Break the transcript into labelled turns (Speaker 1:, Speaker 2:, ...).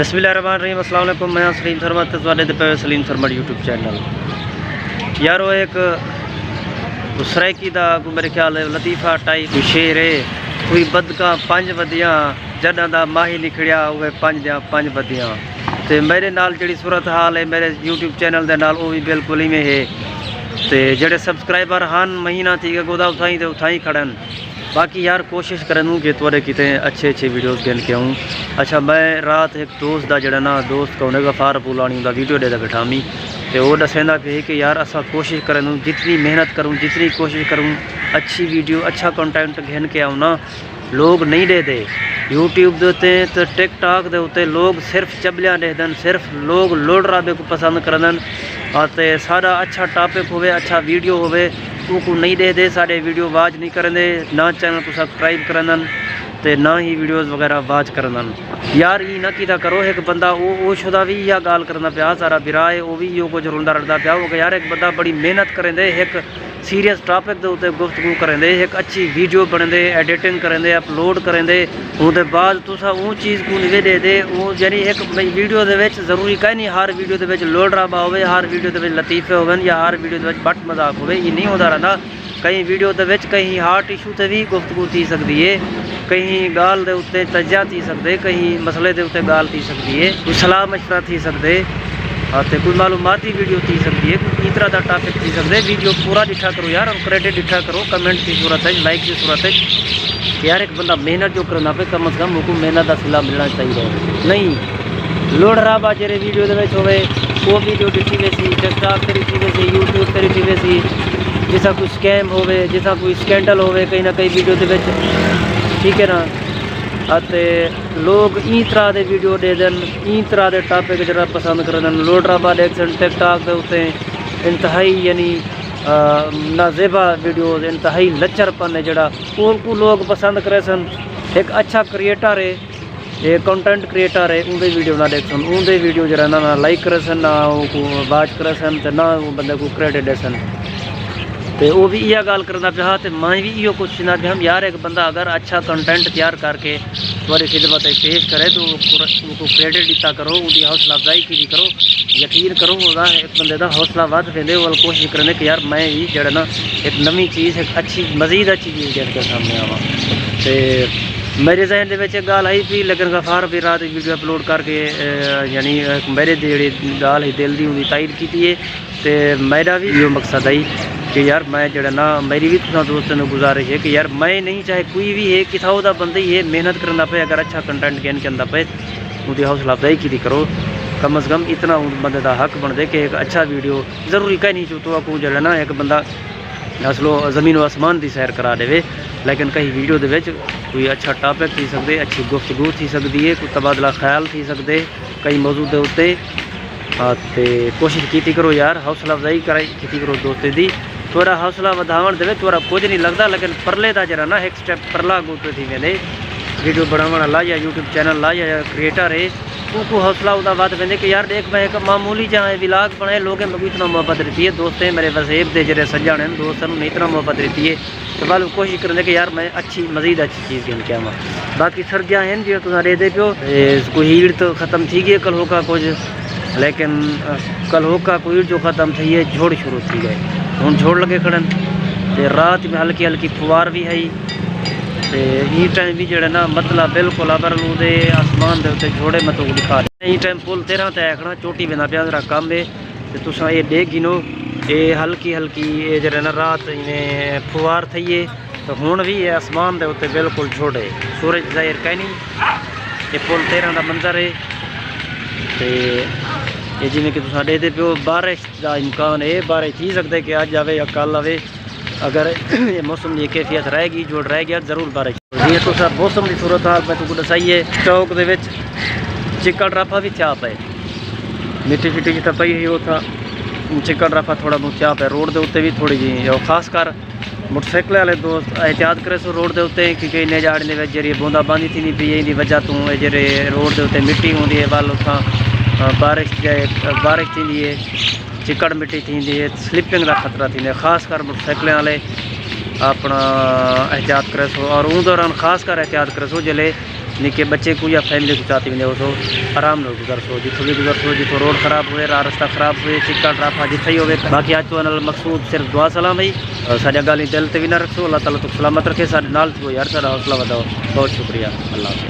Speaker 1: बिस्मिल्लाहिर्रहमानिर्रहीम। अस्सलाम वालेकुम। मैं सलीम शर्मा ते पे सलीम शर्मा यूट्यूब चैनल यारो एक सराइकी दा मेरे ख्याल लतीफ़ा टाइप शेर है। कोई बदका 5 वधियां जड़ा दा माही निकलिया हुए 5 दियां 5 वधियां ते मेरे नाल जिहड़ी सूरत हाल है मेरे यूट्यूब चैनल दे नाल वो भी बिल्कुल इवें है। ते जेड़े सबसक्राइबर हन महीना थी गया गोदा उठाई खड़न। बाकी यार कोशिश करूँ कि थोड़े कितने अच्छे वीडियोस गिन के आऊँ। अच्छा मैं रात एक दोस्त का जड़ा ना दोस्त का उन्हें गफार पुलानी उनका वीडियो दे बैठा मी तो वो दसेंदा पे कि यार असा कोशिश करूँ जितनी मेहनत करूँ जितनी कोशिश करूँ अच्छी वीडियो अच्छा कंटेंट गिन के आऊँ ना लोग नहीं दे यूट्यूब के उत्ते तो टिकटॉक के उत्ते लोग सिर्फ चबलियाँ देखते सिर्फ लोग लोड राबे को पसंद करन आते सारा अच्छा टॉपिक होवे अच्छा वीडियो होवे को नहीं दे साढ़े वीडियो वाच नहीं करते ना चैनल को सब्सक्राइब करन ते ना ही वीडियोस वगैरह वाच करन। यार ये ना किता करो एक बंदा वो शुदा भी या गाल करना पिया सारा बिरा है वो भी यो कुछ रुलदा रलदा पिया हो यार एक बंदा बड़ी मेहनत करेंदे एक सीरियस टॉपिक के उत्ते गुफ्तगू करेंदे एक अच्छी वीडियो बनेंदे एडिटिंग करेंदे अपलोड करेंदे उसके बाद तुसा वो चीज़ को नहीं दे वो यानी एक वीडियो दे विच जरूरी कहीं नहीं हर वीडियो दे विच लोड राबा होवे हर वीडियो दे विच लतीफ़े होवन या हर वीडियो दे विच बट मजाक होवे ये नहीं होता रहना। कहीं वीडियो दे विच कहीं हार्ट इशू ते भी गुफ्तगू थी सकती है कहीं गाल दे उत्ते तज्जा थी सकते कहीं मसले दे उत्ते गाल थी सकती है कोई सलाह मशवरा थी सकते हाँ तो कोई मालूमाती वीडियो थी सकती है कोई इस तरह का टॉपिक थी सकते। वीडियो पूरा डिठा करो यार और क्रेडिट डिठा करो कमेंट की सूरत है लाइक की सूरत है कि यार एक बंदा मेहनत जो करना पे कम अज़ कम उनको मेहनत का सिला मिलना चाहिए। नहीं लोड राबा जेरे वीडियो होवे वो वीडियो डिठी वैसी टिकटॉक पर डिठी वैसी यूट्यूब पर डिठी वैसी जिसा कोई स्कैम होवे जिसा कोई स्कैंडल होवे कहीं ना कहीं वीडियो के ठीक है ना आते लोग ई तरह के वीडियो दे देन ई तरह के टॉपिक जरा पसंद कर देन लोड राबा देख सन टिकटॉक के उत्ते इंतहाई यानी नाजेबा वीडियोज़ इंतहाई लच्चरपन है जड़ा उनको लोग पसंद करे सन। एक अच्छा क्रिएटर है एक कंटेंट क्रिएटर है उनके वीडियो ना देख सन उनके वीडियो जरा ना लाइक करे सन ना वो वाच करे सन तो ना वो बंदे को क्रेडिट दे सन तो वो भी यह गाल करना चाहा तो मैं भी यो कुछ सुना भी हम यार एक बंदा अगर अच्छा कंटेंट तैयार करके तुम्हारी खिदमत पेश करे तो उनको क्रेडिट दिता करो उनकी हौसला अफजाई की करो यकीन करो वह एक बंदे का हौसला वध देंगे वो कोशिश करने कि यार मैं भी जड़ा ना एक नवी चीज़ एक अच्छी मजीद अच्छी चीज़ गिन के सामने आवा तो मेरे जहन के गाल आई भी लेकिन गफार भी रात वीडियो अपलोड करके यानी मेरे जी गाल ही दिल की उनकी तायद की है तो मेरा भी यो मकसद आई कि यार मैं जड़ा ना मेरी भी तुम दोस्तों ने गुजारिश है कि यार मैं नहीं चाहे कोई भी है किथा दा बंदा ही है मेहनत करना पे अगर अच्छा कंटेंट गेन करना पे उनकी हौसला अफजाई की करो कम अज़ कम इतना बंदे का हक बन दे कि एक अच्छा वीडियो जरूरी कहीं नहीं चुतो को जड़ा ना एक बंदा असलो ज़मीन व आसमान की सैर करा दे लेकिन कहीं वीडियो दे विच कोई अच्छा टॉपिक थी सकते अच्छी गुफ्तगू थी सकती है कोई तबादला ख्याल थी सकते कई मौजू के उत्ते हाँ तो कोशिश की करो यार हौसला अफजाई की करो दोस्तें की थोड़ा हौसला वधावन दे थोड़ा कुछ नहीं लगता लेकिन परले का जरा ना एक स्टेप परला गुते थी वेंदे वीडियो बनाने ला या यूट्यूब चैनल ला या क्रिएटर है उनको हौसला उदा वध वेंदे कि यार देख मैं एक मामूली जहाँ विलाग बनाए लोगों में इतना मोहब्बत रहती है दोस्त मेरे वसेब के जरे सज्जन हैं दोस्तों ने इतना मोहब्बत रहती है तो वाल कोशिश करेंगे कि यार मैं अच्छी मजीद अच्छी चीज़ गिन के आवा। बाकी सर्दियाँ हैं जो तुम दे पियो कोई हीड़ तो ख़त्म थी गई कल होका कुछ लेकिन कल होका कोई जो ख़त्म थी है झोड़ शुरू थी गए हूँ झोड़ लगे खड़न तो रात में हल्की हल्की फुवार भी है तो ई टाइम भी जड़ा ना मतला बिल्कुल अबर लूदे आसमान के उत्ते झोड़े मतलब दिखा रहे ई टाइम पुल 13 ते आखना चोटी वेंदा पिया जरा कम है तो तुसा ये देख गिनो ये हल्की हल्की ये जरा ना रात इन्हें फुवार थी है तो हूँ भी ये आसमान के उत्ते बिल्कुल झोड़े सूरज जाहिर कहीं नहीं ये पुल 13 का मंजर है तो ये जिमें कि तुम दे पियो बारिश का इम्कान है बारिश थी सकता है कि अज आवे या कल आवे अगर ये मौसम की कैफियत रहेगी जोड़ रहेगी जरूर बारिश जी तो सर मौसम की सूरत हाल मैं तुमको दसाइए चौक के चिकन राफा भी थया पे मिट्टी शिट्टी जितना पई हुई था चिकन राफा थोड़ा बहुत थया पे रोड के उत्ते भी थोड़ी जी और खास कर मोटरसाइकिल वाले दोस्त एहतियात करे सो रोड के उत्ते क्योंकि इन्हें जाड़ने में जी बूंदाबांदी थी नहीं पी इन वजह तू जे रोड के उत्ते मिट्टी होंगी है वाल उतना बारिश थी है चिकड़ मिट्टी थी है स्लिपिंग का खतरा थी खास कर मोटरसाइकिल वाले अपना एहतियात करे सो और उन दौरान खास कर एहतियात करे सो जल्द निके बच्चे को या फैमिली को चाहती भी सो आराम न गुजर सो जितों भी गुजर सो जितों रोड खराब हुए रास्ता खराब हुए चिक्का ट्राफा जिथे ही हो। बाकी अज तो मकसूद सिर्फ दुआ सलाम भाई साढ़िया गाली दिल से भी ना रखो। अल्लाह ताला तो सलामत रखे साढ़े नाल यार सारा हौसला वधाओ। बहुत शुक्रिया। अल्लाह हाफ़िज़।